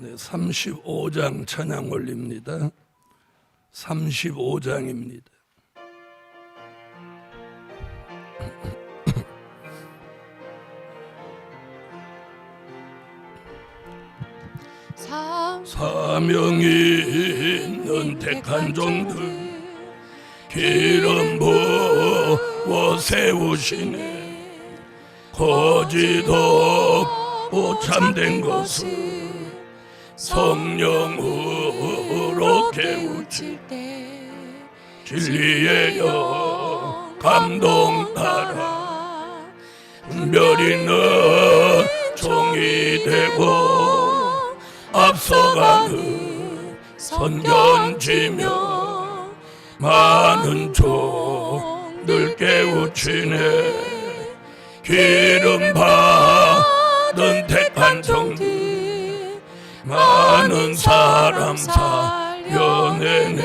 네, 35장 찬양 올립니다. 35장입니다. 사명이 있는 택한 종들 기름 부어 세우시네. 거짓 없고 참된 것을 성령으로 깨우칠 때 진리의 영 감동 따라 분별 있는 종이 되고 앞서가는 선견지며 많은 종들 깨우치네. 기름 받은 택한 종들 많은 사람 살려내네.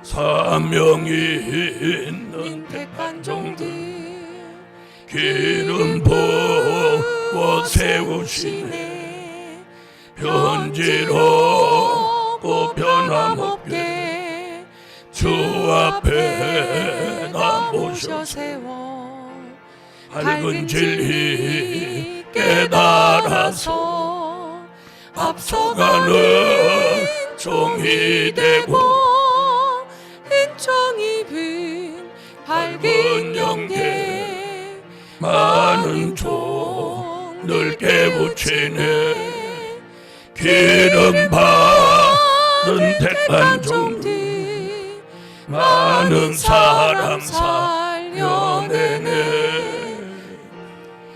사명이 있는 택한 종들 기름 부어 세우시네. 변질없고 변함없게 주 앞에 나 모셔 세워 밝은 진리 깨달아서 앞서가는 종이 되고 은총 입은 밝은 영계 많은 종들 깨우치네. 기름 받은 택한 종들 많은 사람 살려내네.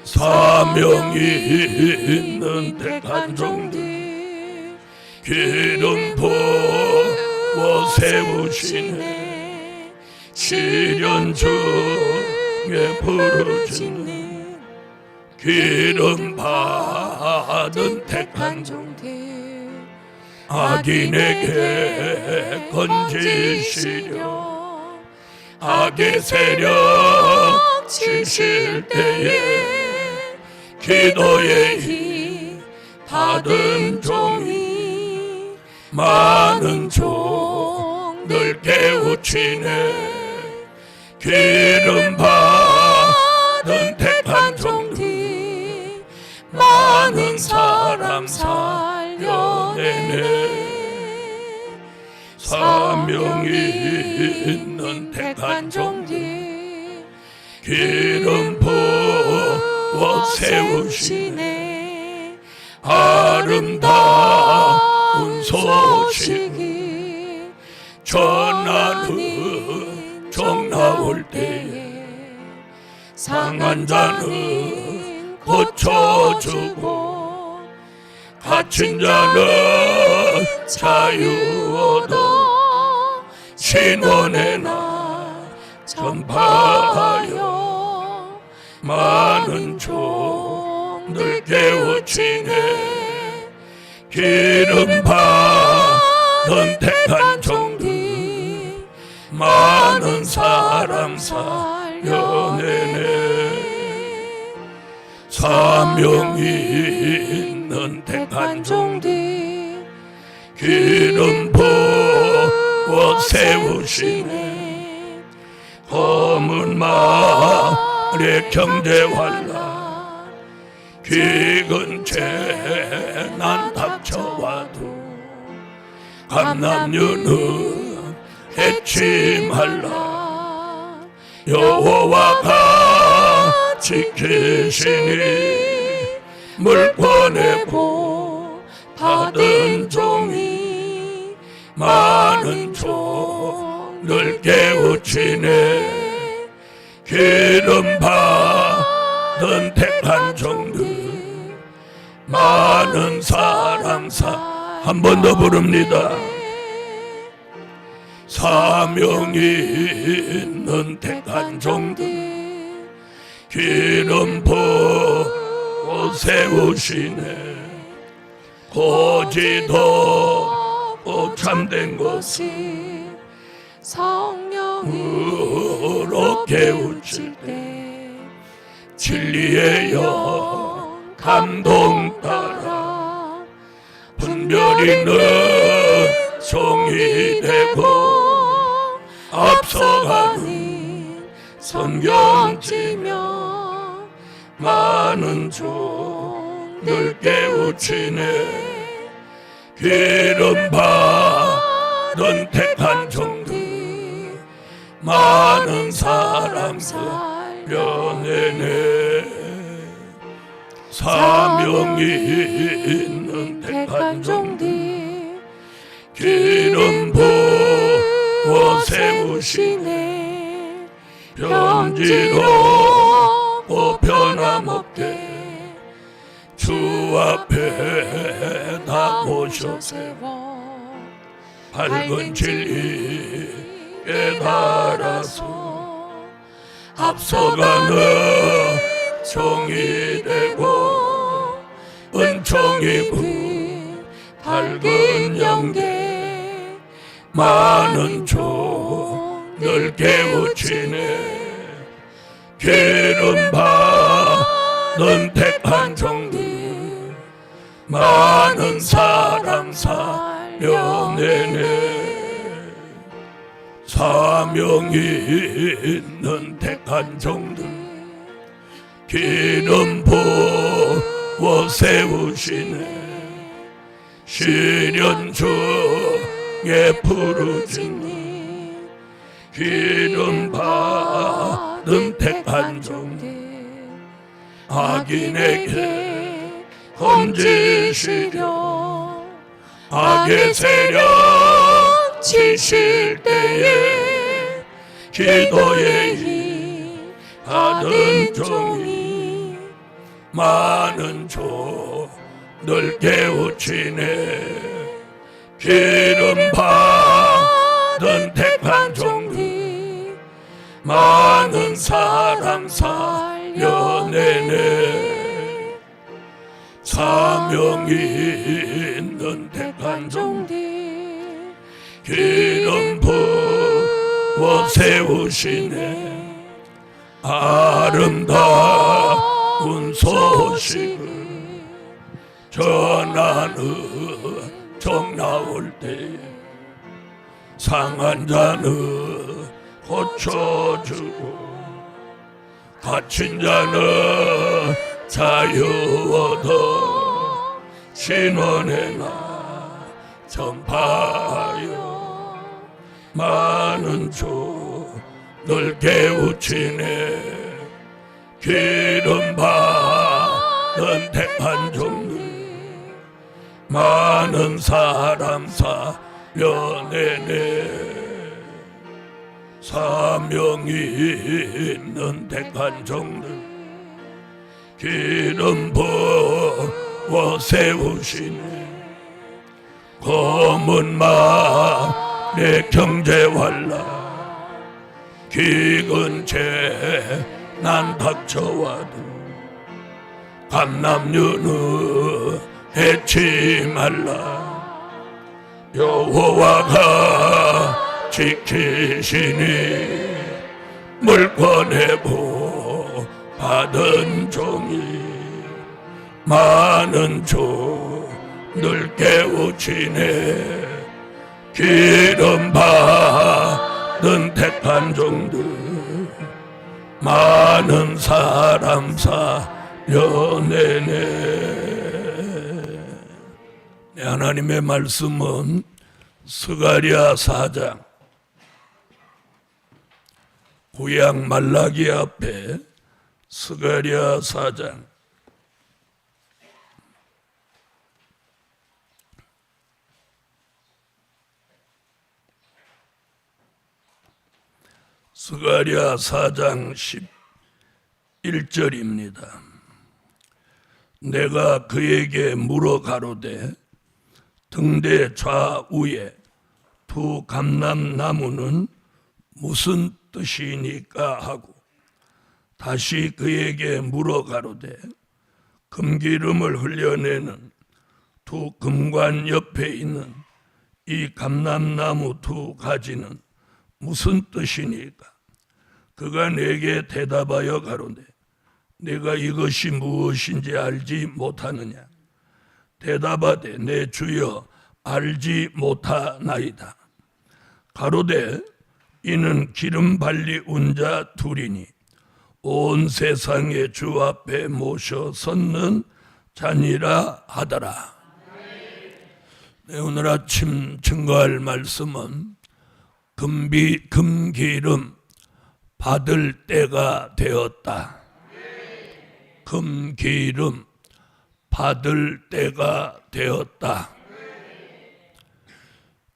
사명이 있는 택한 종들 기름 부어 세우시네. 시련 중에 부르짖는 기름 받은 택한 종들 악인에게 건지시려 악의 세력 치실 때에 기도의 힘 받은 종이 많은 종들 깨우치네. 기름 받은 택한 종들 많은 사람 살려내네. 사명이 있는 택한 종들 기름 부어 세우시네. 아름다운 소식이 전하는 종 나올 때에 상한 자는 고쳐주고 갇힌 자는 자유 얻어 신원의 날 전파하여 많은 종들 깨우치네. 기름 받은 택한 종들 많은 사람 살려내네. 사명이 있는 택한 종들 기름 부어 세우시네. 검은 말의 경제 환란 기근 재난 닥쳐와도 감남유는 해치 말라. 여호와가 지키시니 물권의 복 받은 종이 많은 종들 깨우치네. 기름 받은 택한 종들 많은 사람 한 번 더 부릅니다. 사명이 있는 택한 종들 기름 부어 세우시네. 거짓 없고 참된 것을 성령으로 깨우칠 때 진리의 영 감동 따라 우리는 종이 되고 앞서가는 선견지며 많은 종들 깨우치네. 기름 받은 택한 종들 많은 사람 살려내네. 사명이 있는 택한 종들 기름 부어 세우시네. 편지로 변함없게 주 앞에 다 모셔 세워 밝은 진리에 따라서 앞서가는 종이 되고 은총이 부은 밝은 영계 많은 종을 깨우치네. 기름 받은 택한 종들 많은 사람 살려내네. 사명이 있는 택한 종들 기름 부어 세우시네. 시련 중에 부르짖는 기름 받은 택한 종들 악인에게 험지시려 악의 세력 치실 때에 기도의 힘 받은 종이 많은 종들 깨우치네. 기름 받은 택한 종들 많은 사람 살려내네. 사명이 있는 택한 종들 기름 부어 세우시네. 아름다운 소식을 전하는 종 나올 때에 상한 자는 고쳐주고 갇힌 자는 자유 얻어 신원의 나 전파하여 많은 종을 깨우치네. 기름 받은 택한 종들 많은 사람 살려내네. 사명이 있는 택한 종들 기름 부어 세우시네. 검은 말의 경제환란 기근 재난 닥쳐와도 감남류는 해치 말라. 여호와가 지키시니 물권에 보 받은 종이 많은 종들 깨우치네. 기름 받은 택한 종들 많은 사람 살려내네. 하나님의 말씀은 스가랴 4장 구약 말라기 앞에 스가랴 4장 스가랴 4장 11절입니다. 내가 그에게 물어 가로되 등대 좌우에 두 감람나무는 무슨 뜻이니까 하고 다시 그에게 물어 가로되 금기름을 흘려내는 두 금관 옆에 있는 이 감람나무 두 가지는 무슨 뜻이니까? 그가 내게 대답하여 가로되 내가 이것이 무엇인지 알지 못하느냐? 대답하되 내 주여 알지 못하나이다. 가로되 이는 기름 발리운 자 둘이니 온 세상의 주 앞에 모셔 섰는 자니라 하더라. 네, 오늘 아침 증거할 말씀은 금기름 받을 때가 되었다. 금기름 받을 때가 되었다.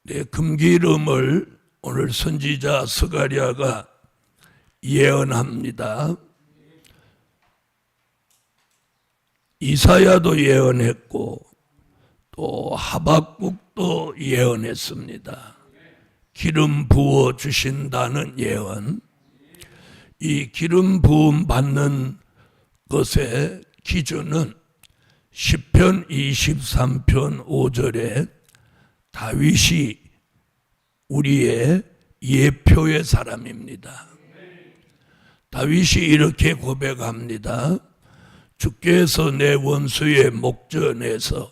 네, 금기름을 오늘 선지자 스가랴가 예언합니다. 이사야도 예언했고 또 하박국도 예언했습니다. 기름 부어 주신다는 예언. 이 기름 부음 받는 것의 기준은 시편 23편 5절에 다윗이 우리의 예표의 사람입니다. 다윗이 이렇게 고백합니다. 주께서 내 원수의 목전에서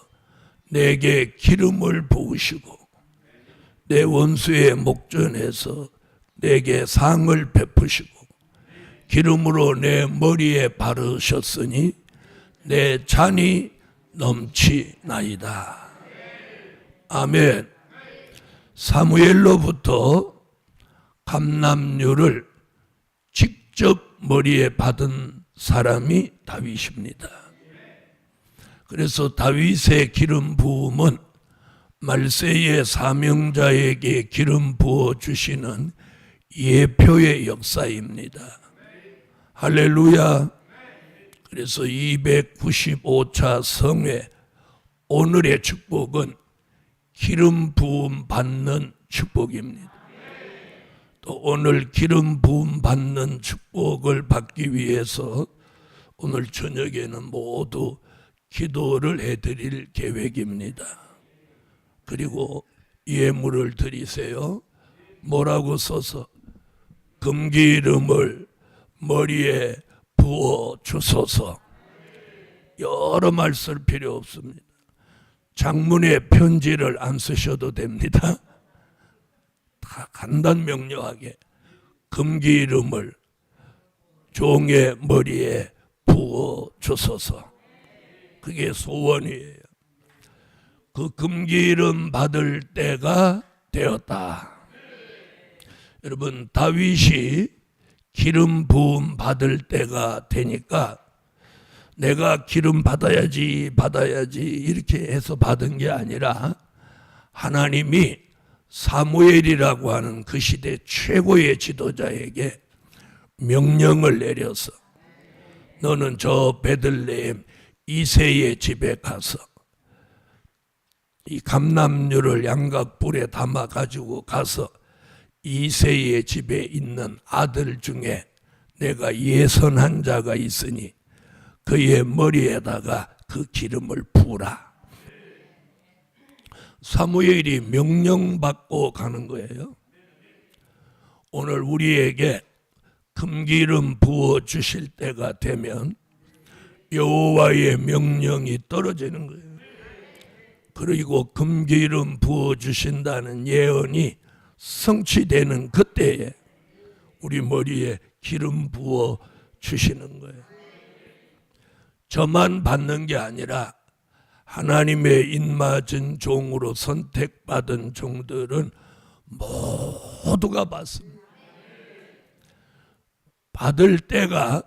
내게 기름을 부으시고 내 원수의 목전에서 내게 상을 베푸시고 기름으로 내 머리에 바르셨으니 내 잔이 넘치나이다. 아멘. 사무엘로부터 감람류를 직접 머리에 받은 사람이 다윗입니다. 그래서 다윗의 기름 부음은 말세의 사명자에게 기름 부어 주시는 예표의 역사입니다. 할렐루야. 그래서 295차 성회 오늘의 축복은 기름 부음 받는 축복입니다. 또 오늘 기름 부음 받는 축복을 받기 위해서 오늘 저녁에는 모두 기도를 해드릴 계획입니다. 그리고 예물을 드리세요. 뭐라고 써서 금기름을 머리에 부어 주소서. 여러 말 쓸 필요 없습니다. 장문의 편지를 안 쓰셔도 됩니다. 다 간단 명료하게 금기름을 종의 머리에 부어 주소서. 그게 소원이에요. 그 금기름 받을 때가 되었다. 여러분, 다윗이 기름 부음 받을 때가 되니까 내가 기름 받아야지 이렇게 해서 받은 게 아니라 하나님이 사무엘이라고 하는 그 시대 최고의 지도자에게 명령을 내려서 너는 저 베들레헴 이새의 집에 가서 이 감람류를 양각불에 담아 가지고 가서 이새의 집에 있는 아들 중에 내가 예선한 자가 있으니 그의 머리에다가 그 기름을 부으라. 사무엘이 명령받고 가는 거예요. 오늘 우리에게 금기름 부어 주실 때가 되면 여호와의 명령이 떨어지는 거예요. 그리고 금기름 부어 주신다는 예언이 성취되는 그때에 우리 머리에 기름 부어 주시는 거예요. 저만 받는 게 아니라 하나님의 인맞은 종으로 선택받은 종들은 모두가 받습니다. 받을 때가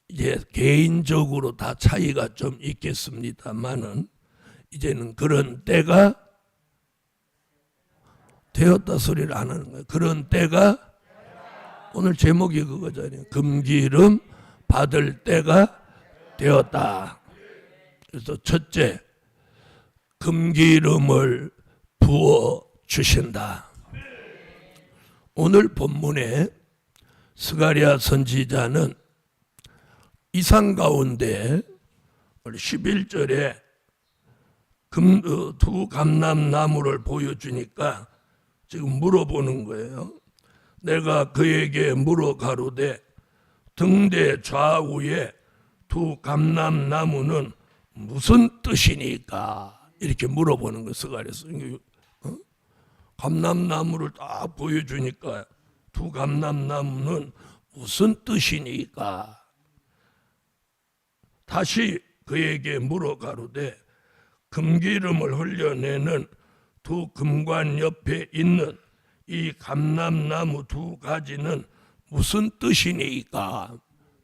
이제 개인적으로 다 차이가 좀 있겠습니다만은 이제는 그런 때가 되었다 소리를 안 하는 거예요. 그런 때가 오늘 제목이 그거잖아요. 금기름 받을 때가 되었다. 그래서 첫째, 금기름을 부어 주신다. 오늘 본문에 스가랴 선지자는 이상 가운데 11절에 두 감람나무를 보여주니까 지금 물어보는 거예요. 내가 그에게 물어 가로되 등대 좌우에 두 감람나무는 무슨 뜻이니까? 이렇게 물어보는 거 스가랴서. 감람나무를 딱 보여주니까 두 감람나무는 무슨 뜻이니까 다시 그에게 물어 가로되 금기름을 흘려내는 두 금관 옆에 있는 이 감람나무 두 가지는 무슨 뜻이니까.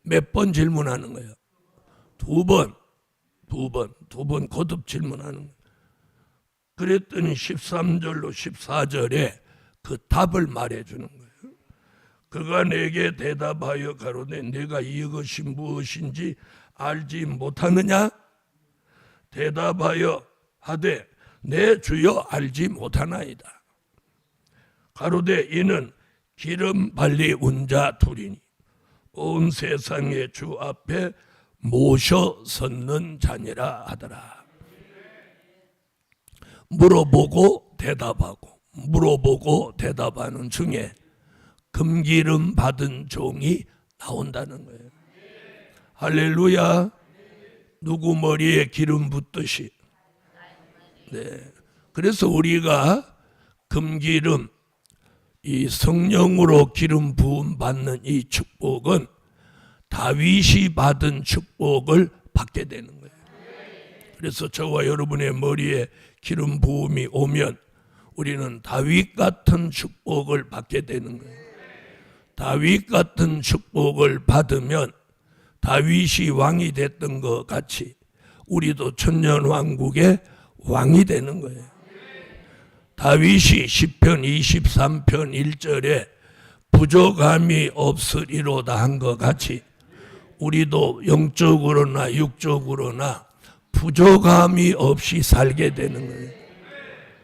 몇 번 질문하는 거예요? 두 번 거듭 질문하는 거예요. 그랬더니 13절로 14절에 그 답을 말해주는 거예요. 그가 내게 대답하여 가로되 내가 이것이 무엇인지 알지 못하느냐? 대답하여 하되 내 주여 알지 못하나이다. 가로되 이는 기름 발리 운자 둘이니 온 세상의 주 앞에 모셔 섰는 자니라 하더라. 물어보고 대답하고 물어보고 대답하는 중에 금기름 받은 종이 나온다는 거예요. 할렐루야. 누구 머리에 기름 붓듯이. 네. 그래서 우리가 금기름, 이 성령으로 기름 부음 받는 이 축복은 다윗이 받은 축복을 받게 되는 거예요. 그래서 저와 여러분의 머리에 기름 부음이 오면 우리는 다윗 같은 축복을 받게 되는 거예요. 다윗 같은 축복을 받으면 다윗이 왕이 됐던 것 같이 우리도 천년왕국의 왕이 되는 거예요. 다윗이 시편 23편 1절에 부족함이 없으리로다 한 것 같이 우리도 영적으로나 육적으로나 부족함이 없이 살게 되는 거예요.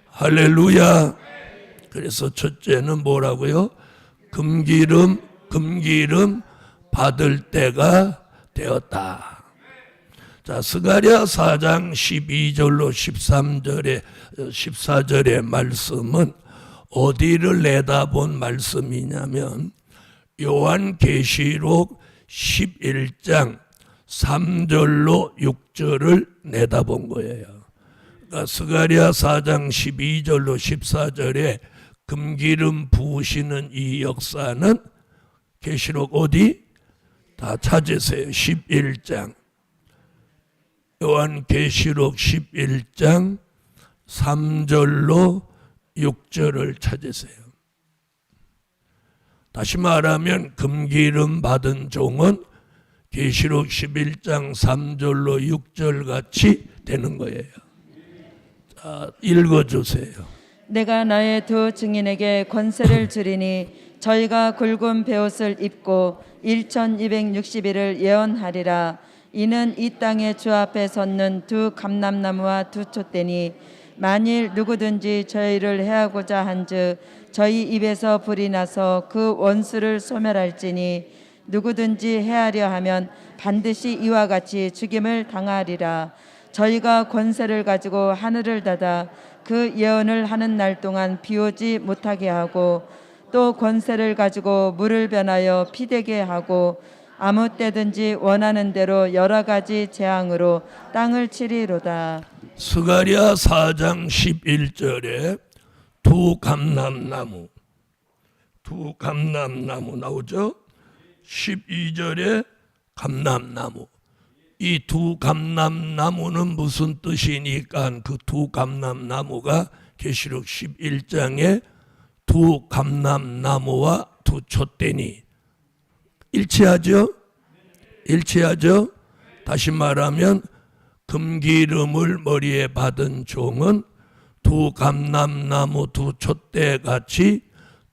할렐루야. 그래서 첫째는 뭐라고요? 금기름 받을 때가 되었다. 자, 스가랴 4장 12절로 14절의 말씀은 어디를 내다본 말씀이냐면 요한계시록 11장 3절로 6절을 내다본 거예요. 그러니까 스가랴 4장 12절로 14절에 금기름 부으시는 이 역사는 계시록 어디? 다 찾으세요. 11장. 요한계시록 11장 3절로 6절을 찾으세요. 다시 말하면 금기름 받은 종은 계시록 11장 3절로 6절 같이 되는 거예요. 자, 읽어주세요. 내가 나의 두 증인에게 권세를 주리니 저희가 굵은 베옷을 입고 1260일을 예언하리라. 이는 이 땅의 주 앞에 섰는 두 감람나무와 두 촛대니 만일 누구든지 저희를 해하고자 한즉 저희 입에서 불이 나서 그 원수를 소멸할지니 누구든지 해하려 하면 반드시 이와 같이 죽임을 당하리라. 저희가 권세를 가지고 하늘을 닫아 그 예언을 하는 날 동안 비오지 못하게 하고 또 권세를 가지고 물을 변하여 피되게 하고 아무 때든지 원하는 대로 여러 가지 재앙으로 땅을 치리로다. 스가랴 4장 11절에 두 감람나무 나오죠. 12절에 감람나무. 이 두 감람나무는 무슨 뜻이니까 그 두 감람나무가 계시록 11장에 두 감람나무와 두 촛대니 일치하죠? 다시 말하면 금기름을 머리에 받은 종은 두 감람나무 두 촛대 같이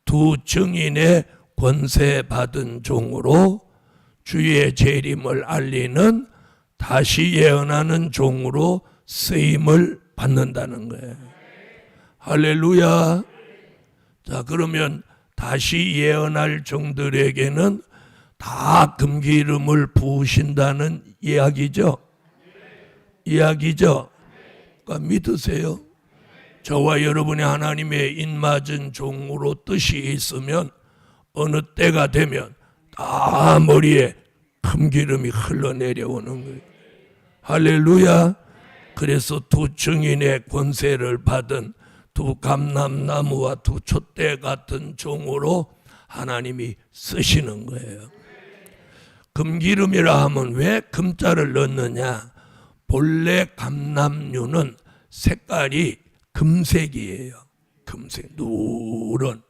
두 증인의 권세 받은 종으로 주의 재림을 알리는 다시 예언하는 종으로 쓰임을 받는다는 거예요. 할렐루야. 자, 그러면 다시 예언할 종들에게는 다 금기름을 부으신다는 이야기죠. 그러니까 믿으세요. 저와 여러분의 하나님의 인맞은 종으로 뜻이 있으면 어느 때가 되면 다 머리에 금기름이 흘러내려오는 거예요. 할렐루야. 그래서 두 증인의 권세를 받은 두 감람나무와 두 촛대 같은 종으로 하나님이 쓰시는 거예요. 금기름이라 하면 왜 금자를 넣느냐? 본래 감람류는 색깔이 금색이에요. 금색, 누런.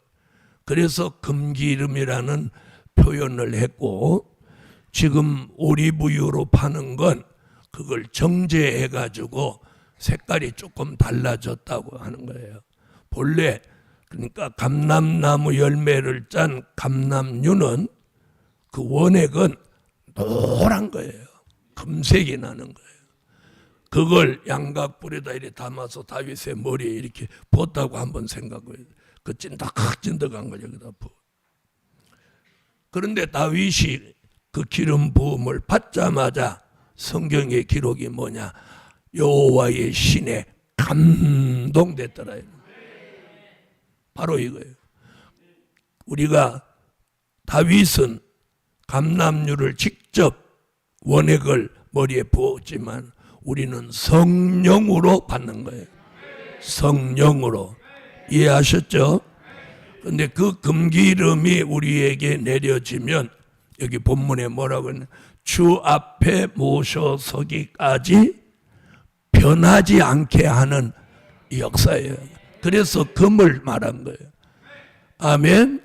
그래서 금기름이라는 표현을 했고, 지금 오리브유로 파는 건 그걸 정제해가지고 색깔이 조금 달라졌다고 하는 거예요. 본래 그러니까 감람나무 열매를 짠 감람류는 그 원액은 노란 거예요. 금색이 나는 거예요. 그걸 양각불에다 이렇게 담아서 다윗의 머리에 이렇게 붓다고 한번 생각해요. 그 찐득찐득한 걸 여기다 부어. 그런데 다윗이 그 기름 부음을 받자마자 성경의 기록이 뭐냐? 여호와의 신에 감동됐더라. 바로 이거예요. 우리가 다윗은 감람류를 직접 원액을 머리에 부었지만 우리는 성령으로 받는 거예요. 성령으로. 이해하셨죠? 그런데 그 금기름이 우리에게 내려지면 여기 본문에 뭐라고 하냐? 주 앞에 모셔서기까지 변하지 않게 하는 역사예요. 그래서 금을 말한 거예요. 아멘.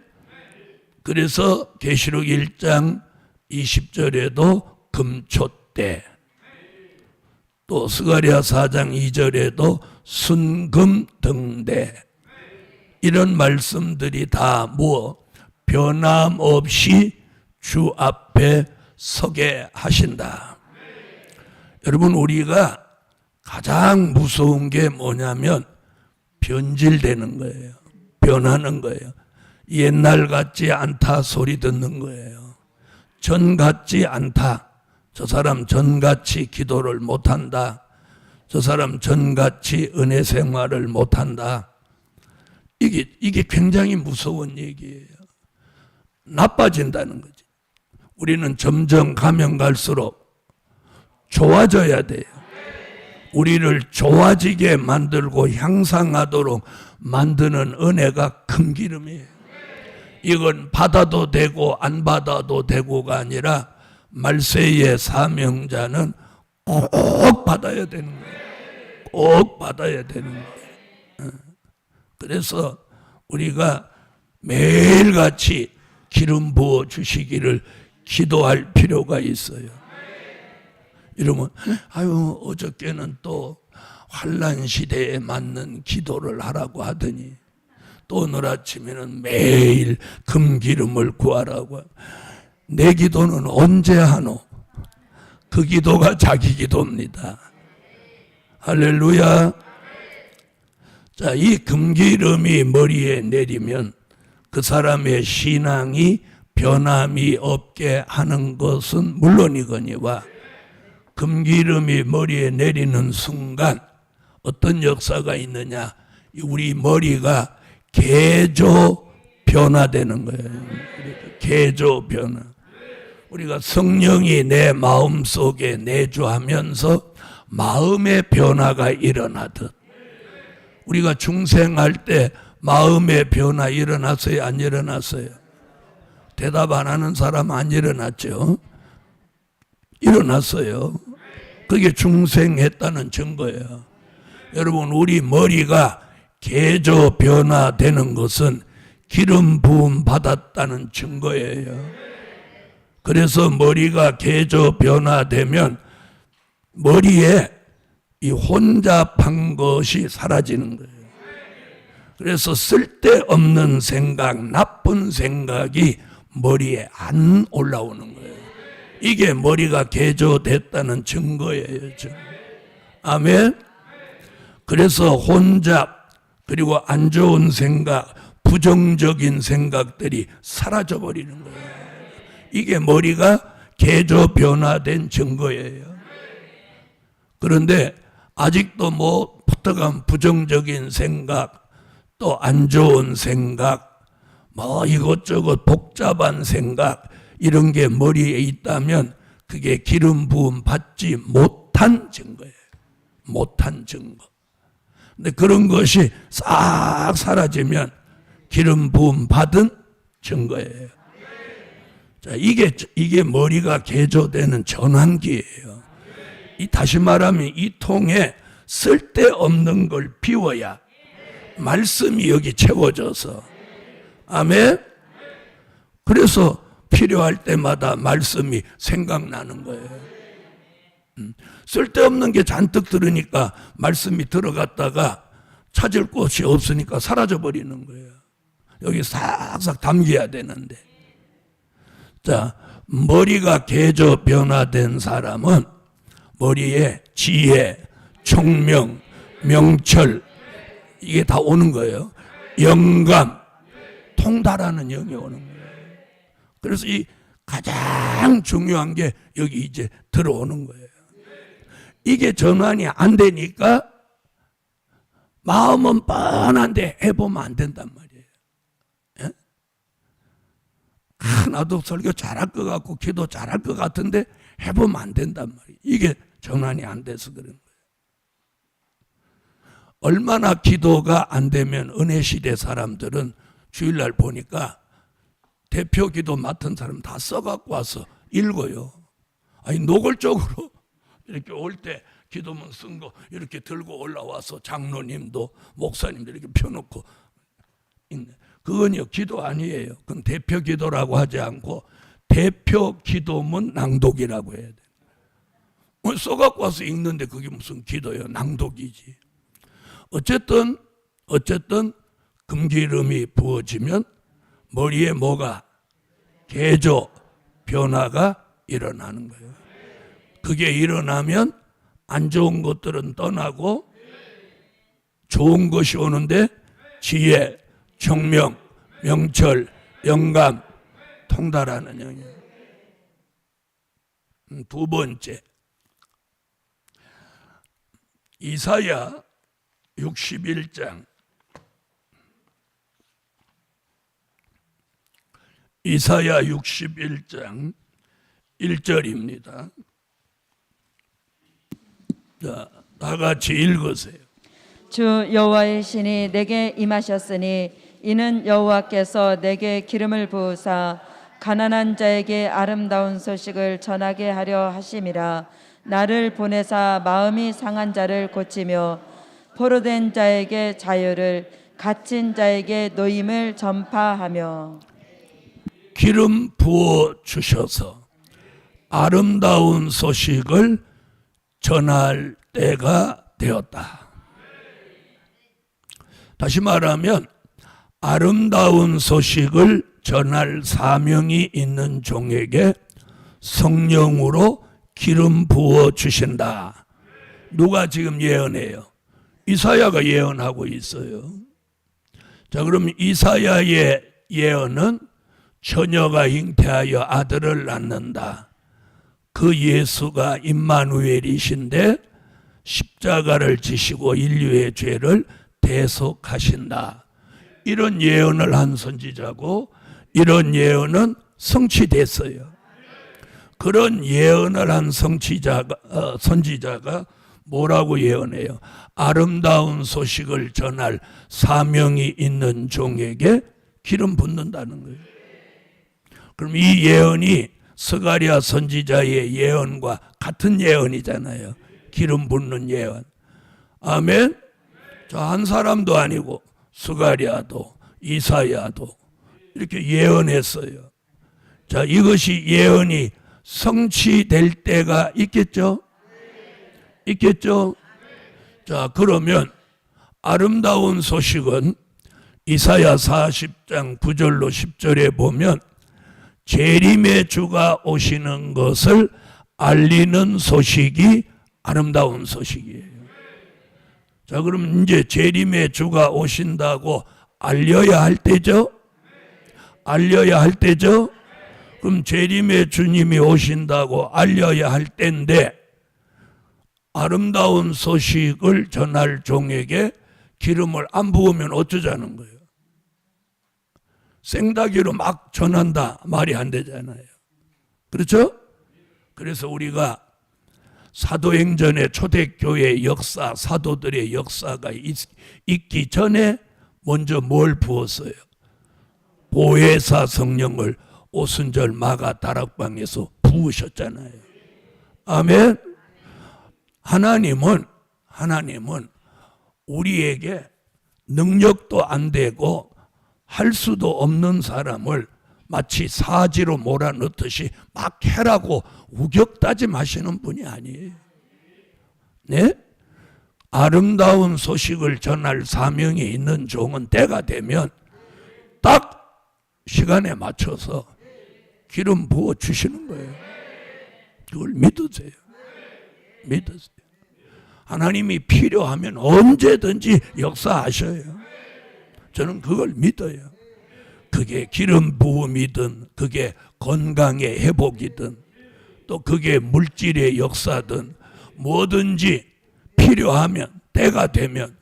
그래서 계시록 1장 20절에도 금촛대, 또 스가랴 4장 2절에도 순금등대, 이런 말씀들이 다 뭐 변함없이 주 앞에 서게 하신다. 여러분, 우리가 가장 무서운 게 뭐냐면 변질되는 거예요. 변하는 거예요. 옛날 같지 않다 소리 듣는 거예요. 전 같지 않다. 저 사람 전같이 기도를 못한다. 저 사람 전같이 은혜 생활을 못한다. 이게 굉장히 무서운 얘기예요. 나빠진다는 거지. 우리는 점점 가면 갈수록 좋아져야 돼요. 우리를 좋아지게 만들고 향상하도록 만드는 은혜가 금기름이에요. 이건 받아도 되고 안 받아도 되고가 아니라 말세의 사명자는 꼭 받아야 되는 거예요. 꼭 받아야 되는 거예요. 그래서 우리가 매일같이 기름 부어 주시기를 기도할 필요가 있어요. 이러면 아유 어저께는 또 환난 시대에 맞는 기도를 하라고 하더니 또 오늘 아침에는 매일 금기름을 구하라고. 내 기도는 언제 하노? 그 기도가 자기 기도입니다. 할렐루야. 자, 이 금기름이 머리에 내리면 그 사람의 신앙이 변함이 없게 하는 것은 물론이거니와 금기름이 머리에 내리는 순간 어떤 역사가 있느냐? 우리 머리가 개조 변화되는 거예요. 개조 변화. 우리가 성령이 내 마음속에 내주하면서 마음의 변화가 일어나듯 우리가 중생할 때 마음의 변화 일어났어요? 안 일어났어요? 대답 안 하는 사람 안 일어났죠? 일어났어요. 그게 중생했다는 증거예요. 여러분, 우리 머리가 개조 변화되는 것은 기름 부음 받았다는 증거예요. 그래서 머리가 개조 변화되면 머리에 이 혼잡한 것이 사라지는 거예요. 그래서 쓸데없는 생각, 나쁜 생각이 머리에 안 올라오는 거예요. 이게 머리가 개조됐다는 증거예요. 증거. 아멘. 그래서 혼잡 그리고 안 좋은 생각, 부정적인 생각들이 사라져 버리는 거예요. 이게 머리가 개조 변화된 증거예요. 그런데 아직도 뭐 붙어간 부정적인 생각, 또 안 좋은 생각, 뭐 이것저것 복잡한 생각, 이런 게 머리에 있다면 그게 기름 부음 받지 못한 증거예요. 못한 증거. 근데 그런 것이 싹 사라지면 기름 부음 받은 증거예요. 자, 이게 머리가 개조되는 전환기예요. 다시 말하면 이 통에 쓸데없는 걸 비워야 말씀이 여기 채워져서. 아멘. 그래서 필요할 때마다 말씀이 생각나는 거예요. 쓸데없는 게 잔뜩 들으니까 말씀이 들어갔다가 찾을 곳이 없으니까 사라져버리는 거예요. 여기 싹싹 담겨야 되는데. 자, 머리가 개조 변화된 사람은 머리에 지혜, 총명, 명철 이게 다 오는 거예요. 영감, 통달하는 영이 오는 거예요. 그래서 이 가장 중요한 게 여기 이제 들어오는 거예요. 이게 전환이 안 되니까 마음은 뻔한데 해보면 안 된단 말이에요. 예? 나도 설교 잘할 것 같고 기도 잘할 것 같은데 해보면 안 된단 말이에요. 이게 전환이 안 돼서 그런 거예요. 얼마나 기도가 안 되면 은혜시대 사람들은 주일날 보니까 대표 기도 맡은 사람 다 써갖고 와서 읽어요. 아니 노골적으로 이렇게 올 때 기도문 쓴 거 이렇게 들고 올라와서 장로님도 목사님도 이렇게 펴놓고 있네. 그건요 기도 아니에요. 그건 대표 기도라고 하지 않고 대표 기도문 낭독이라고 해야 돼. 써갖고 와서 읽는데 그게 무슨 기도예요? 낭독이지. 어쨌든 금기름이 부어지면 머리에 뭐가 개조 변화가 일어나는 거예요. 그게 일어나면 안 좋은 것들은 떠나고 좋은 것이 오는데 지혜, 총명, 명철, 영감, 통달하는 영이에요. 두 번째, 이사야 61장 이사야 61장 1절입니다. 자, 다 같이 읽으세요. 주 여호와의 신이 내게 임하셨으니 이는 여호와께서 내게 기름을 부으사 가난한 자에게 아름다운 소식을 전하게 하려 하심이라. 나를 보내사 마음이 상한 자를 고치며 포로된 자에게 자유를 갇힌 자에게 노임을 전파하며. 기름 부어 주셔서 아름다운 소식을 전할 때가 되었다. 다시 말하면 아름다운 소식을 전할 사명이 있는 종에게 성령으로 기름 부어 주신다. 누가 지금 예언해요? 이사야가 예언하고 있어요. 자, 그럼 이사야의 예언은 처녀가 잉태하여 아들을 낳는다. 그 예수가 임마누엘이신데 십자가를 지시고 인류의 죄를 대속하신다. 이런 예언을 한 선지자고 이런 예언은 성취됐어요. 그런 예언을 한 선지자가 뭐라고 예언해요? 아름다운 소식을 전할 사명이 있는 종에게 기름 붓는다는 거예요. 그럼 이 예언이 스가랴 선지자의 예언과 같은 예언이잖아요. 기름 붓는 예언. 아멘. 저 한 사람도 아니고 스가랴도 이사야도 이렇게 예언했어요. 자, 이것이 예언이 성취될 때가 있겠죠? 있겠죠? 자, 그러면 아름다운 소식은 이사야 40장 9절로 10절에 보면 재림의 주가 오시는 것을 알리는 소식이 아름다운 소식이에요. 자, 그럼 이제 재림의 주가 오신다고 알려야 할 때죠? 알려야 할 때죠? 그럼 재림의 주님이 오신다고 알려야 할 때인데 아름다운 소식을 전할 종에게 기름을 안 부으면 어쩌자는 거예요? 생다기로 막 전한다 말이 안 되잖아요. 그렇죠? 그래서 우리가 사도행전의 초대교회 역사, 사도들의 역사가 있기 전에 먼저 뭘 부었어요? 보혜사 성령을 오순절 마가 다락방에서 부으셨잖아요. 아멘. 하나님은 우리에게 능력도 안 되고 할 수도 없는 사람을 마치 사지로 몰아넣듯이 막 해라고 우격다짐하시는 분이 아니에요. 네? 아름다운 소식을 전할 사명이 있는 종은 때가 되면 딱 시간에 맞춰서 기름 부어 주시는 거예요. 그걸 믿으세요. 믿으세요. 하나님이 필요하면 언제든지 역사하셔요. 저는 그걸 믿어요. 그게 기름 부음이든 그게 건강의 회복이든 또 그게 물질의 역사든 뭐든지 필요하면 때가 되면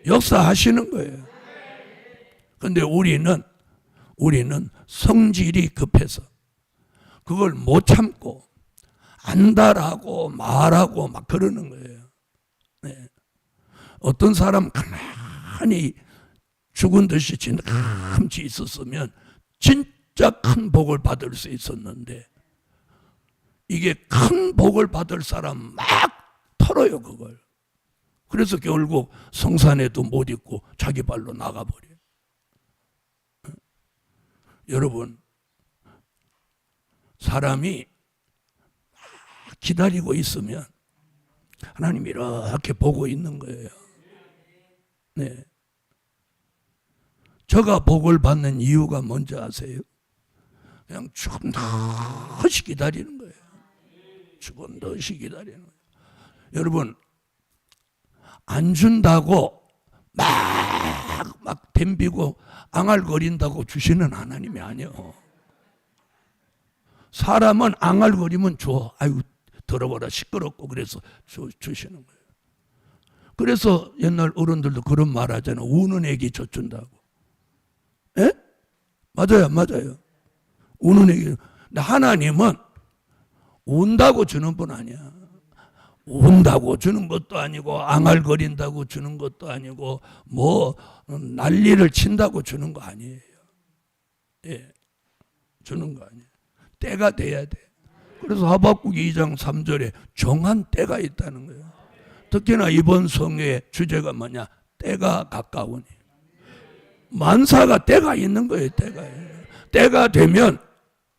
역사하시는 거예요. 그런데 우리는 성질이 급해서 그걸 못 참고 안다라고 말하고 막 그러는 거예요. 네. 어떤 사람 가만히 죽은 듯이 진감치 있었으면 진짜 큰 복을 받을 수 있었는데 이게 큰 복을 받을 사람 막 털어요 그걸. 그래서 결국 성산에도 못 있고 자기 발로 나가버려요. 여러분, 사람이 기다리고 있으면 하나님이 이렇게 보고 있는 거예요. 네. 저가 복을 받는 이유가 뭔지 아세요? 그냥 죽은 듯이 기다리는 거예요. 죽은 듯이 기다리는 거예요. 여러분, 안 준다고 막 덤비고 앙알거린다고 주시는 하나님이 아니에요. 사람은 앙알거리면 줘. 아유, 들어보라 시끄럽고 그래서 주시는 거예요. 그래서 옛날 어른들도 그런 말 하잖아요. 우는 애기 젖준다고. 예? 맞아요. 우는 애기. 근데 하나님은 운다고 주는 분 아니야. 운다고 주는 것도 아니고 앙알거린다고 주는 것도 아니고 뭐 난리를 친다고 주는 거 아니에요. 예, 주는 거 아니에요. 때가 돼야 돼. 그래서 하박국 2장 3절에 정한 때가 있다는 거예요. 특히나 이번 성의 주제가 뭐냐? 때가 가까우니. 만사가 때가 있는 거예요. 때가 되면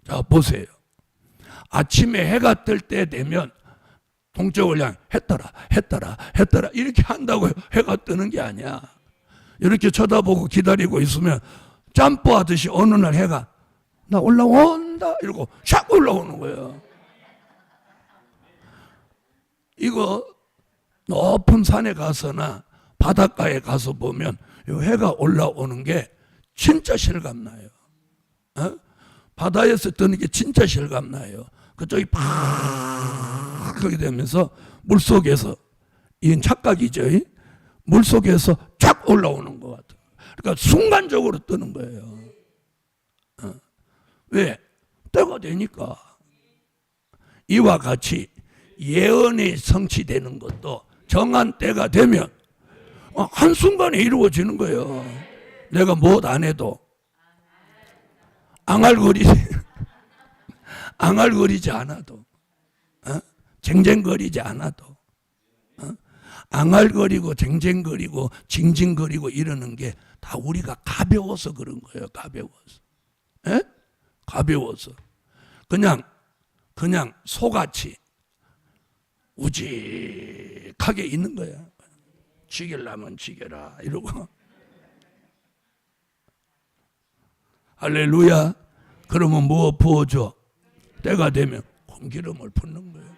자 보세요. 아침에 해가 뜰 때 되면 동쪽을 향해 했더라 이렇게 한다고 해가 뜨는 게 아니야. 이렇게 쳐다보고 기다리고 있으면 짬뽀하듯이 어느 날 해가 나 올라온다 이러고 샥 올라오는 거예요. 이거 높은 산에 가서나 바닷가에 가서 보면 이 해가 올라오는 게 진짜 실감나요. 어? 바다에서 뜨는 게 진짜 실감나요. 그쪽이 팍 하게 되면서 물속에서 이건 착각이죠. 물속에서 쫙 올라오는 것 같아요. 그러니까 순간적으로 뜨는 거예요. 왜? 때가 되니까. 이와 같이 예언이 성취되는 것도 정한 때가 되면 한순간에 이루어지는 거예요. 내가 못 안 해도 앙알거리지 않아도 쟁쟁거리지 않아도 앙알거리고 쟁쟁거리고 징징거리고 이러는 게 다 우리가 가벼워서 그런 거예요. 가벼워서. 에? 가벼워서. 그냥 소같이 우직하게 있는 거야. 지길라면 지겨라 이러고. 할렐루야. 그러면 뭐 부어줘? 때가 되면 공기름을 붓는 거예요.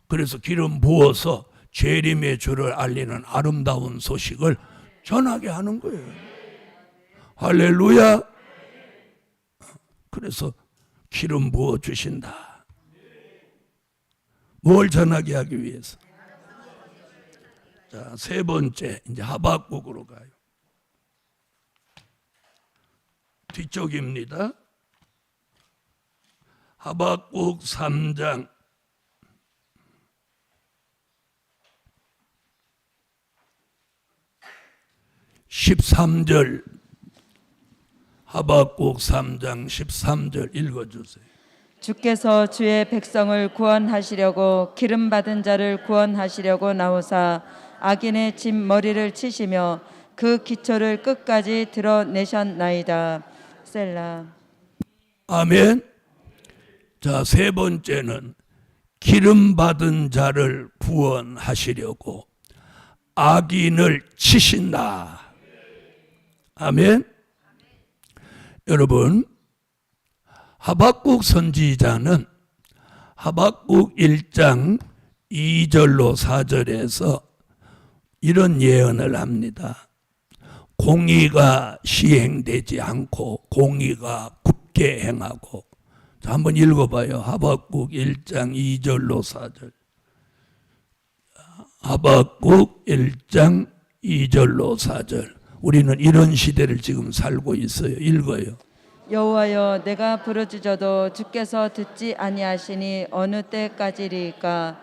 그래서 기름 부어서 재림의 주를 알리는 아름다운 소식을 전하게 하는 거예요. 할렐루야. 그래서 기름 부어 주신다. 뭘 전하게 하기 위해서? 자, 세 번째 이제 하박국으로 가요. 뒤쪽입니다. 하박국 3장 13절 하박국 3장 13절 읽어주세요. 주께서 주의 백성을 구원하시려고 기름 받은 자를 구원하시려고 나오사 악인의 진머리를 치시며 그 기초를 끝까지 드러내셨나이다. 셀라. 아멘. 자, 세 번째는 기름 받은 자를 구원하시려고 악인을 치신다. 아멘. 여러분, 하박국 선지자는 하박국 1장 2절로 4절에서 이런 예언을 합니다. 공의가 시행되지 않고 공의가 굳게 행하고. 자, 한번 읽어봐요. 하박국 1장 2절로 4절. 하박국 1장 2절로 4절. 우리는 이런 시대를 지금 살고 있어요. 읽어요. 여호와여, 내가 부르짖어도 주께서 듣지 아니하시니 어느 때까지리까?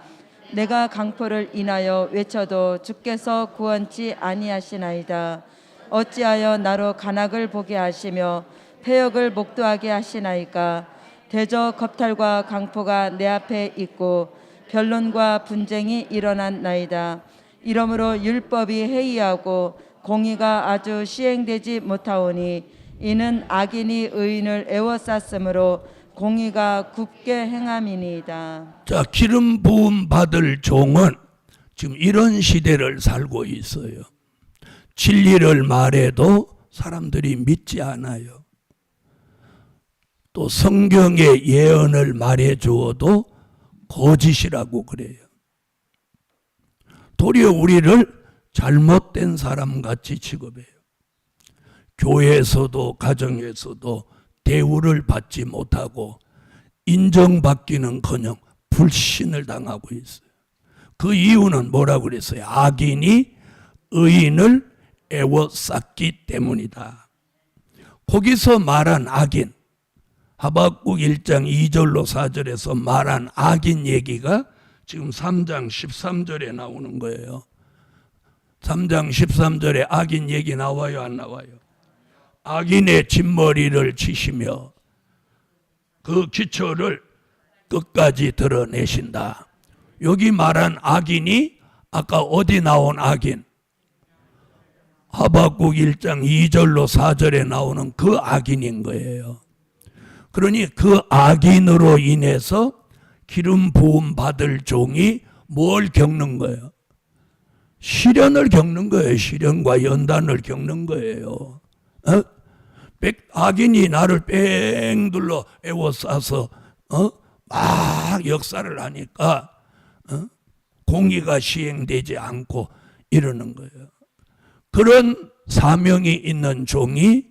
내가 강포를 인하여 외쳐도 주께서 구원치 아니하시나이다. 어찌하여 나로 간악을 보게 하시며 패역을 목도하게 하시나이까? 대저 겁탈과 강포가 내 앞에 있고 변론과 분쟁이 일어났나이다. 이러므로 율법이 해이하고 공의가 아주 시행되지 못하오니 이는 악인이 의인을 애워쌌으므로 공의가 굽게 행함이니이다. 자, 기름 부음 받을 종은 지금 이런 시대를 살고 있어요. 진리를 말해도 사람들이 믿지 않아요. 또 성경의 예언을 말해 주어도 거짓이라고 그래요. 도리어 우리를 잘못된 사람같이 취급해요. 교회에서도 가정에서도 대우를 받지 못하고 인정받기는커녕 불신을 당하고 있어요. 그 이유는 뭐라고 그랬어요? 악인이 의인을 애워쌌기 때문이다. 거기서 말한 악인, 하박국 1장 2절로 4절에서 말한 악인 얘기가 지금 3장 13절에 나오는 거예요. 3장 13절에 악인 얘기 나와요, 안 나와요? 악인의 진머리를 치시며 그 기초를 끝까지 드러내신다. 여기 말한 악인이 아까 어디 나온 악인? 하박국 1장 2절로 4절에 나오는 그 악인인 거예요. 그러니 그 악인으로 인해서 기름 부음 받을 종이 뭘 겪는 거예요? 시련을 겪는 거예요. 시련과 연단을 겪는 거예요. 악인이 나를 뺑 둘러 애워싸서 막 역사를 하니까 공의가 시행되지 않고 이러는 거예요. 그런 사명이 있는 종이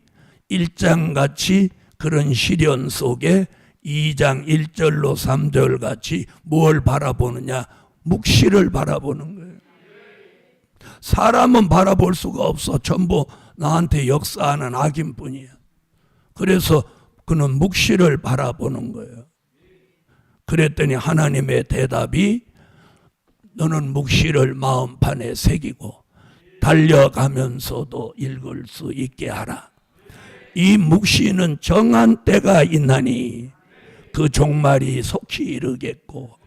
1장같이 그런 시련 속에 2장 1절로 3절 같이 뭘 바라보느냐? 묵시를 바라보는 거예요. 사람은 바라볼 수가 없어. 전부 나한테 역사하는 악인뿐이야. 그래서 그는 묵시를 바라보는 거예요. 그랬더니 하나님의 대답이 너는 묵시를 마음판에 새기고 달려가면서도 읽을 수 있게 하라. 이 묵시는 정한 때가 있나니 그 종말이 속히 이르겠고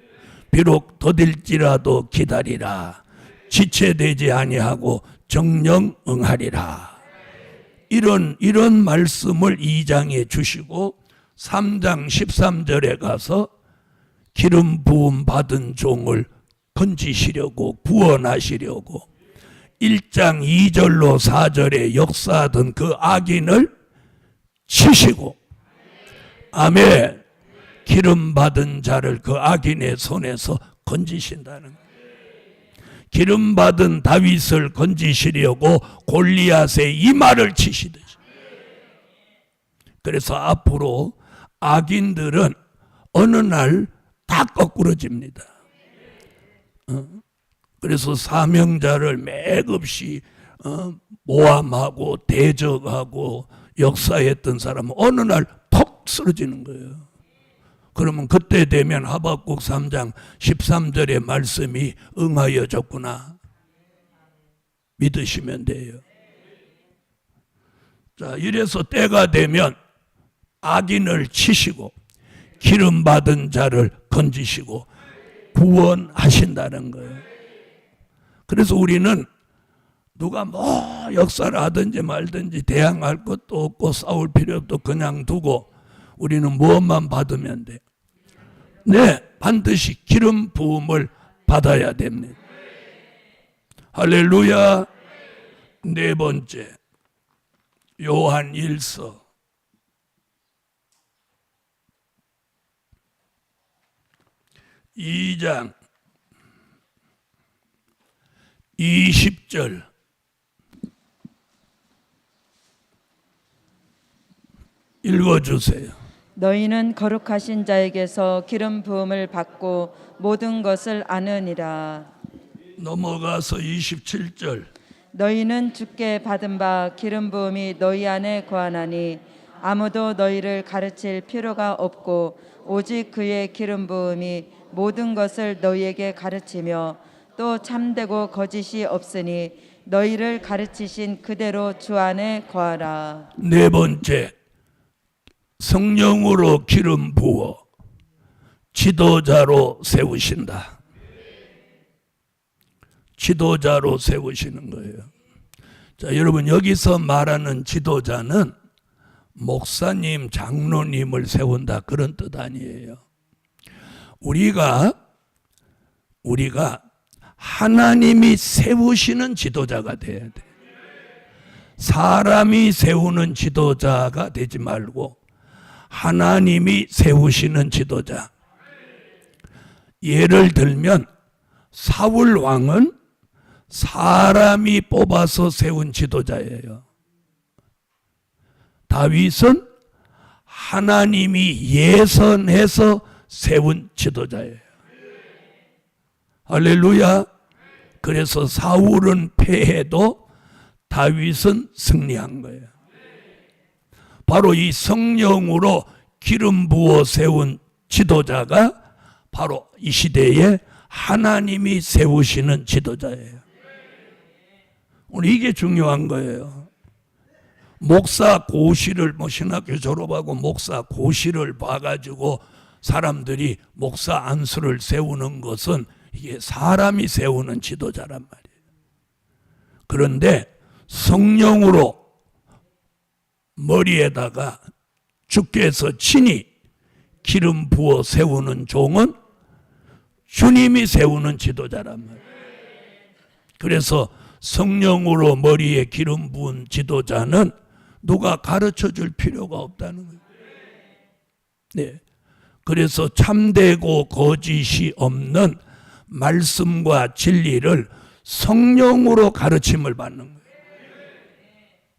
비록 더딜지라도 기다리라. 지체되지 아니하고 정령 응하리라. 이런 말씀을 2장에 주시고 3장 13절에 가서 기름 부음 받은 종을 건지시려고 구원하시려고 1장 2절로 4절에 역사하던 그 악인을 치시고 아멘. 기름 받은 자를 그 악인의 손에서 건지신다는 거예요. 기름 받은 다윗을 건지시려고 골리앗의 이마를 치시듯이. 그래서 앞으로 악인들은 어느 날 다 거꾸러집니다. 그래서 사명자를 맥없이 모함하고 대적하고 역사했던 사람은 어느 날 톡 쓰러지는 거예요. 그러면 그때 되면 하박국 3장 13절의 말씀이 응하여졌구나 믿으시면 돼요. 자, 이래서 때가 되면 악인을 치시고 기름 받은 자를 건지시고 구원하신다는 거예요. 그래서 우리는 누가 뭐 역사를 하든지 말든지 대항할 것도 없고 싸울 필요 없고 그냥 두고 우리는 무엇만 받으면 돼? 네, 반드시 기름 부음을 받아야 됩니다. 할렐루야. 네 번째, 요한 1서 2장 20절 읽어주세요. 너희는 거룩하신 자에게서 기름 부음을 받고 모든 것을 아느니라. 넘어가서 27절. 너희는 주께 받은 바 기름 부음이 너희 안에 거하나니 아무도 너희를 가르칠 필요가 없고 오직 그의 기름 부음이 모든 것을 너희에게 가르치며 또 참되고 거짓이 없으니 너희를 가르치신 그대로 주 안에 거하라. 네 번째, 성령으로 기름 부어 지도자로 세우신다. 지도자로 세우시는 거예요. 자, 여러분, 여기서 말하는 지도자는 목사님, 장로님을 세운다 그런 뜻 아니에요. 우리가 하나님이 세우시는 지도자가 돼야 돼. 사람이 세우는 지도자가 되지 말고 하나님이 세우시는 지도자. 예를 들면 사울 왕은 사람이 뽑아서 세운 지도자예요. 다윗은 하나님이 예선해서 세운 지도자예요. 할렐루야. 그래서 사울은 패해도 다윗은 승리한 거예요. 바로 이 성령으로 기름 부어 세운 지도자가 바로 이 시대에 하나님이 세우시는 지도자예요. 오늘 이게 중요한 거예요. 목사 고시를 신학교 졸업하고 목사 고시를 봐가지고 사람들이 목사 안수를 세우는 것은 이게 사람이 세우는 지도자란 말이에요. 그런데 성령으로 머리에다가 주께서 친히 기름 부어 세우는 종은 주님이 세우는 지도자란 말이에요. 그래서 성령으로 머리에 기름 부은 지도자는 누가 가르쳐 줄 필요가 없다는 거예요. 네. 그래서 참되고 거짓이 없는 말씀과 진리를 성령으로 가르침을 받는 거예요.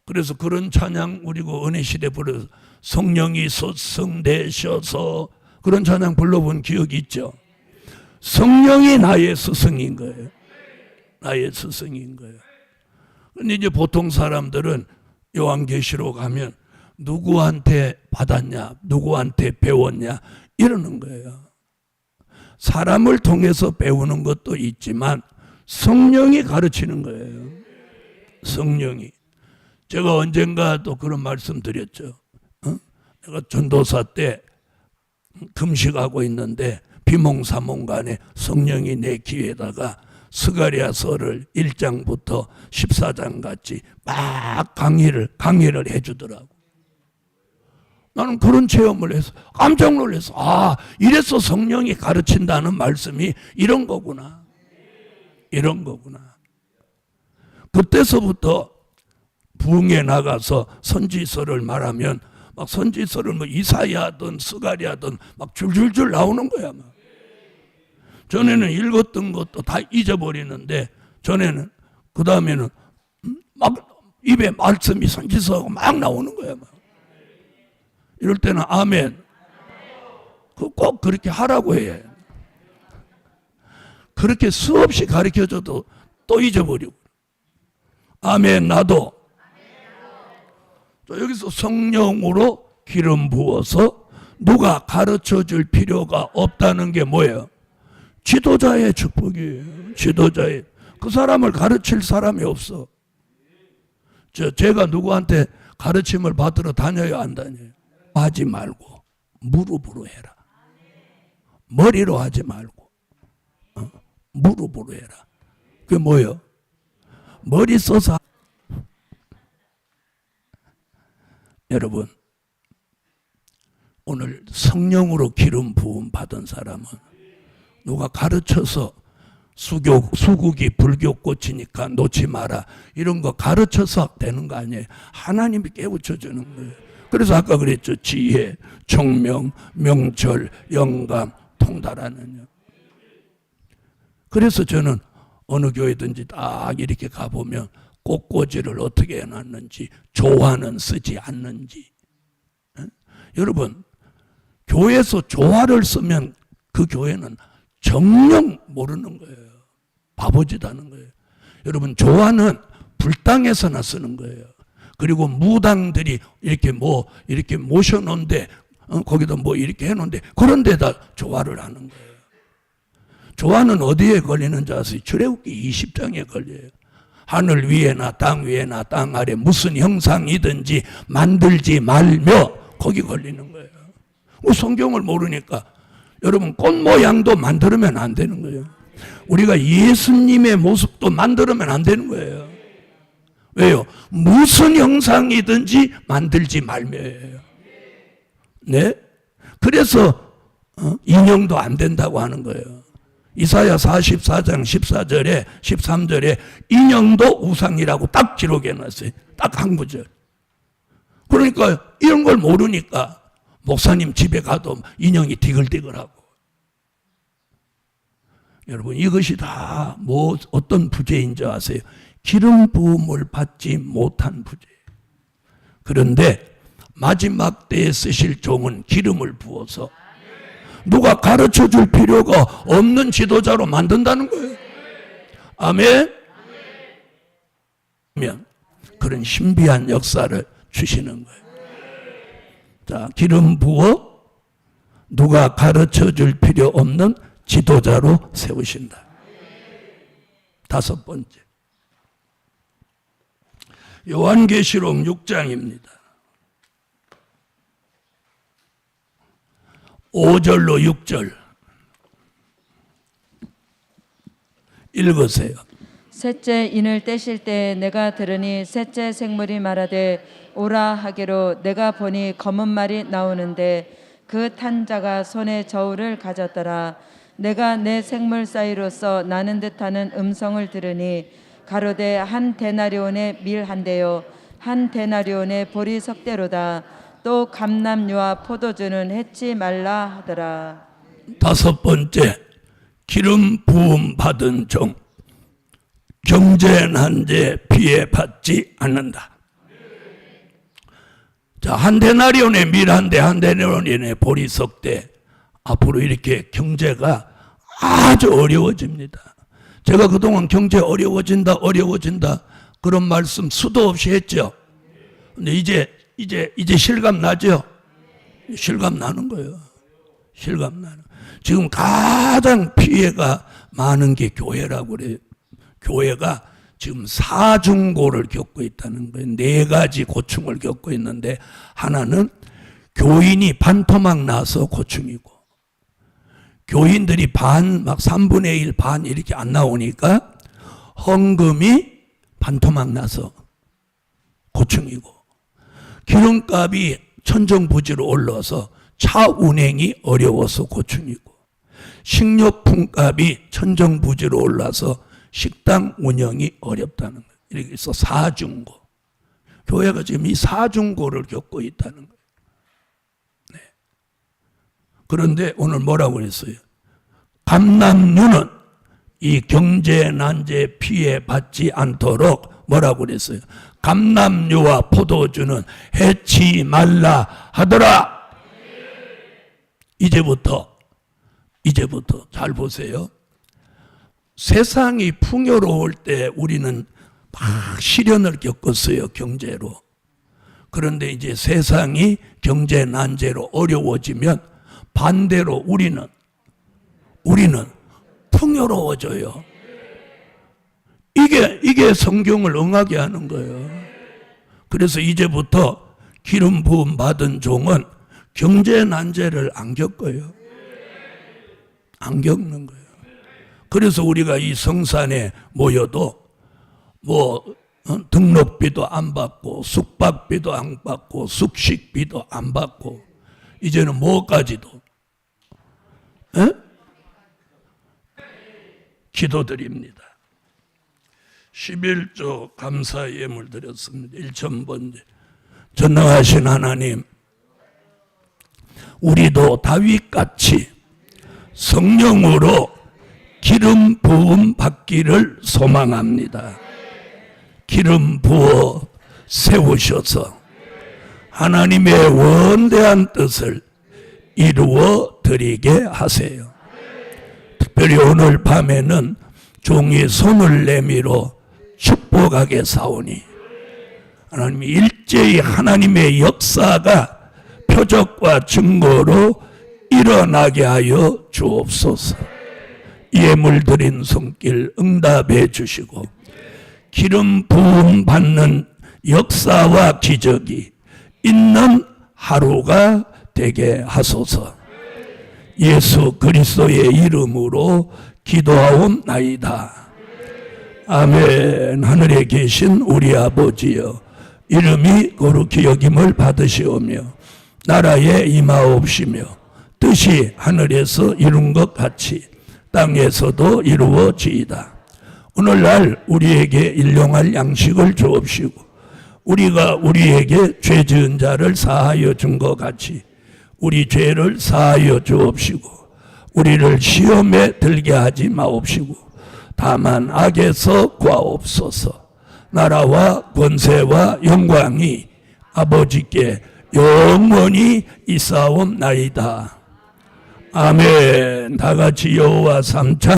그래서 그런 찬양 우리가 은혜 시대 불러서 성령이 솟성되셔서 그런 찬양 불러본 기억이 있죠. 성령이 나의 스승인 거예요. 나의 스승인 거예요. 근데 이제 보통 사람들은 요한계시록 가면 누구한테 받았냐, 누구한테 배웠냐 이러는 거예요. 사람을 통해서 배우는 것도 있지만 성령이 가르치는 거예요. 성령이. 제가 언젠가 또 그런 말씀 드렸죠. 내가 전도사 때 금식하고 있는데 비몽사몽간에 성령이 내 귀에다가 스가랴서를 1장부터 14장 같이 막 강의를 해주더라고. 나는 그런 체험을 해서 깜짝 놀랐어. 아, 이래서 성령이 가르친다는 말씀이 이런 거구나. 이런 거구나. 그때서부터 부흥에 나가서 선지서를 말하면 막 선지서를 뭐 이사야든 스가랴든 막 줄줄줄 나오는 거야. 막. 전에는 읽었던 것도 다 잊어버리는데 전에는 그 다음에는 막 입에 말씀이 선지서가 막 나오는 거야. 막. 이럴 때는 아멘. 꼭 그렇게 하라고 해. 그렇게 수없이 가르쳐줘도 또 잊어버리고. 아멘. 나도. 여기서 성령으로 기름 부어서 누가 가르쳐줄 필요가 없다는 게 뭐예요? 지도자의 축복이에요. 지도자의. 그 사람을 가르칠 사람이 없어. 제가 누구한테 가르침을 받으러 다녀요, 안 다녀요? 하지 말고 무릎으로 해라. 머리로 하지 말고 무릎으로 해라. 그게 뭐예요? 머리 써서. 여러분, 오늘 성령으로 기름 부음 받은 사람은 누가 가르쳐서 수국이 불교 꽃이니까 놓지 마라, 이런 거 가르쳐서 되는 거 아니에요. 하나님이 깨우쳐 주는 거예요. 그래서 아까 그랬죠. 지혜, 총명, 명철, 영감, 통달하는. 그래서 저는 어느 교회든지 딱 이렇게 가보면 꽃꽂이를 어떻게 해놨는지, 조화는 쓰지 않는지. 여러분, 교회에서 조화를 쓰면 그 교회는 정녕 모르는 거예요. 바보짓하는 거예요. 여러분, 조화는 불당에서나 쓰는 거예요. 그리고 무당들이 이렇게 이렇게 모셔놓은데 거기다 이렇게 해놓은데 그런 데다 조화를 하는 거예요. 조화는 어디에 걸리는지 아세요? 출애굽기 20장에 걸려요. 하늘 위에나 땅 위에나 땅 아래 무슨 형상이든지 만들지 말며, 거기 걸리는 거예요. 성경을 모르니까 여러분, 꽃 모양도 만들면 안 되는 거예요. 우리가 예수님의 모습도 만들면 안 되는 거예요. 왜요? 무슨 형상이든지 만들지 말며예요. 네? 그래서 인형도 안 된다고 하는 거예요. 이사야 44장 14절에 13절에 인형도 우상이라고 딱 기록해 놨어요. 딱 한 구절. 그러니까 이런 걸 모르니까 목사님 집에 가도 인형이 디글디글하고. 여러분, 이것이 다 어떤 부재인지 아세요? 기름 부음을 받지 못한 부재예요. 그런데 마지막 때에 쓰실 종은 기름을 부어서 누가 가르쳐 줄 필요가 없는 지도자로 만든다는 거예요. 아멘? 그런 신비한 역사를 주시는 거예요. 자, 기름 부어 누가 가르쳐 줄 필요 없는 지도자로 세우신다. 다섯 번째, 요한계시록 6장입니다. 5절로 6절 읽으세요. 셋째 인을 떼실 때 내가 들으니 셋째 생물이 말하되 오라 하기로, 내가 보니 검은 말이 나오는데 그 탄 자가 손에 저울을 가졌더라. 내가 내 생물 사이로서 나는 듯하는 음성을 들으니 가로되 한 데나리온의 밀 한 대요 한 데나리온의 보리 석대로다. 또 감람류와 포도주는 해치 말라 하더라. 다섯 번째, 기름 부음 받은 종, 경제난제 피해 받지 않는다. 자, 한 데나리온의 밀 한 대, 한 데나리온의 보리 석대. 앞으로 이렇게 경제가 아주 어려워집니다. 제가 그동안 경제 어려워진다 그런 말씀 수도 없이 했죠. 근데 이제 실감 나죠? 실감 나는 거예요. 실감 나는. 지금 가장 피해가 많은 게 교회라고 그래요. 교회가 지금 사중고를 겪고 있다는 거예요. 네 가지 고충을 겪고 있는데, 하나는 교인이 반토막 나서 고충이고, 교인들이 막 3분의 1, 반 이렇게 안 나오니까 헌금이 반토막 나서 고충이고, 기름값이 천정부지로 올라서 차 운행이 어려워서 고충이고, 식료품값이 천정부지로 올라서 식당 운영이 어렵다는 거예요. 이렇게 해서 사중고. 교회가 지금 이 사중고를 겪고 있다는 거예요. 네. 그런데 오늘 뭐라고 그랬어요? 감람류는 이 경제난제 피해 받지 않도록 뭐라고 그랬어요? 감람류와 포도주는 해치 말라 하더라. 이제부터 잘 보세요. 세상이 풍요로울 때 우리는 막 시련을 겪었어요, 경제로. 그런데 이제 세상이 경제 난제로 어려워지면 반대로 우리는 풍요로워져요. 이게 성경을 응하게 하는 거예요. 그래서 이제부터 기름 부음 받은 종은 경제 난제를 안 겪어요. 안 겪는 거예요. 그래서 우리가 이 성산에 모여도 등록비도 안 받고 숙박비도 안 받고 숙식비도 안 받고 이제는 뭐까지도 기도드립니다. 11조 감사 예물 드렸습니다. 1,000번째. 전능하신 하나님, 우리도 다윗같이 성령으로 기름 부음 받기를 소망합니다. 기름 부어 세우셔서 하나님의 원대한 뜻을 이루어 드리게 하세요. 특별히 오늘 밤에는 종이 손을 내밀어 축복하게 사오니 하나님이 일제히 하나님의 역사가 표적과 증거로 일어나게 하여 주옵소서. 예물 드린 손길 응답해 주시고 기름 부음 받는 역사와 기적이 있는 하루가 되게 하소서. 예수 그리스도의 이름으로 기도하옵나이다. 아멘. 하늘에 계신 우리 아버지여, 이름이 거룩히 여김을 받으시오며 나라에 임하옵시며 뜻이 하늘에서 이룬 것 같이 땅에서도 이루어지이다. 오늘날 우리에게 일용할 양식을 주옵시고 우리가 우리에게 죄 지은 자를 사하여 준 것 같이 우리 죄를 사하여 주옵시고 우리를 시험에 들게 하지 마옵시고 다만 악에서 구하옵소서. 나라와 권세와 영광이 아버지께 영원히 있사옵나이다. 아멘. 다 같이 여호와 삼창